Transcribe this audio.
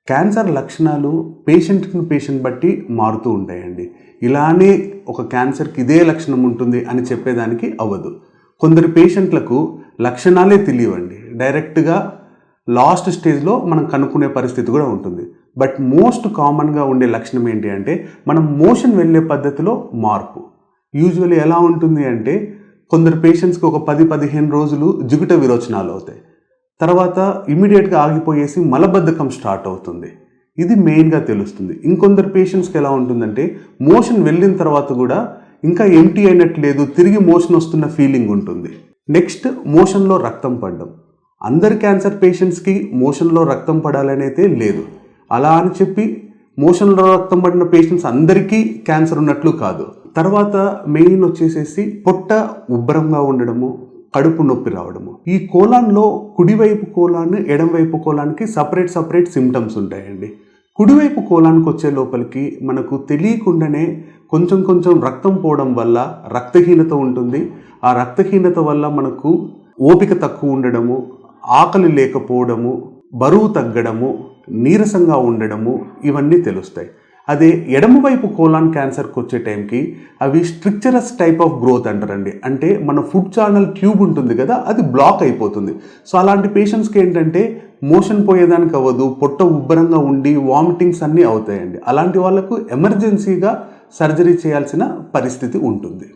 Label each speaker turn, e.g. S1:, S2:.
S1: Cancer లక్షణాలు patient బట్టి మారుతూ ఉంటాయండి. ఇలానే ఒక క్యాన్సర్కి ఇదే లక్షణం ఉంటుంది అని చెప్పేదానికి అవ్వదు. కొందరు పేషెంట్లకు లక్షణాలే తెలియవండి, డైరెక్ట్గా లాస్ట్ స్టేజ్లో మనం కనుక్కునే పరిస్థితి కూడా ఉంటుంది. బట్ మోస్ట్ కామన్గా ఉండే లక్షణం ఏంటి అంటే మనం మోషన్ వెళ్ళే పద్ధతిలో మార్పు. యూజువల్లీ ఎలా ఉంటుంది అంటే కొందరు పేషెంట్స్కి ఒక 10-15 రోజులు జిగుట విరోచనాలు అవుతాయి. తర్వాత ఇమీడియట్గా ఆగిపోయేసి మలబద్ధకం స్టార్ట్ అవుతుంది. ఇది మెయిన్గా తెలుస్తుంది. ఇంకొందరు పేషెంట్స్కి ఎలా ఉంటుందంటే మోషన్ వెళ్ళిన తర్వాత కూడా ఇంకా ఎంటీ అయినట్లేదు, తిరిగి మోషన్ వస్తున్న ఫీలింగ్ ఉంటుంది. నెక్స్ట్ మోషన్లో రక్తం పడడం. అందరి క్యాన్సర్ పేషెంట్స్కి మోషన్లో రక్తం పడాలనైతే లేదు. అలా అని చెప్పి మోషన్లో రక్తం పడిన పేషెంట్స్ అందరికీ క్యాన్సర్ ఉన్నట్లు కాదు. తర్వాత మెయిన్ వచ్చేసేసి పొట్ట ఉబ్బరంగా ఉండడము, కడుపు నొప్పి రావడము. ఈ కోలాన్లో కుడివైపు కోలాన్, ఎడమవైపు కోలాన్కి సపరేట్ సిమ్టమ్స్ ఉంటాయండి. కుడివైపు కోలాన్కి వచ్చే లోపలికి మనకు తెలియకుండానే కొంచెం రక్తం పోవడం వల్ల రక్తహీనత ఉంటుంది. ఆ రక్తహీనత వల్ల మనకు ఓపిక తక్కువ ఉండడము, ఆకలి లేకపోవడము, బరువు తగ్గడము, నీరసంగా ఉండడము, ఇవన్నీ తెలుస్తాయి. అదే ఎడమవైపు కోలాన్ క్యాన్సర్కి వచ్చే టైంకి అవి స్ట్రిక్చరస్ టైప్ ఆఫ్ గ్రోత్ అంటారండి. అంటే మన ఫుడ్ ఛానల్ ట్యూబ్ ఉంటుంది కదా, అది బ్లాక్ అయిపోతుంది. సో అలాంటి పేషెంట్స్కి ఏంటంటే మోషన్ పోయేదానికి అవ్వదు, పొట్ట ఉబ్బరంగా ఉండి వామిటింగ్స్ అన్నీ అవుతాయండి. అలాంటి వాళ్ళకు ఎమర్జెన్సీగా సర్జరీ చేయాల్సిన పరిస్థితి ఉంటుంది.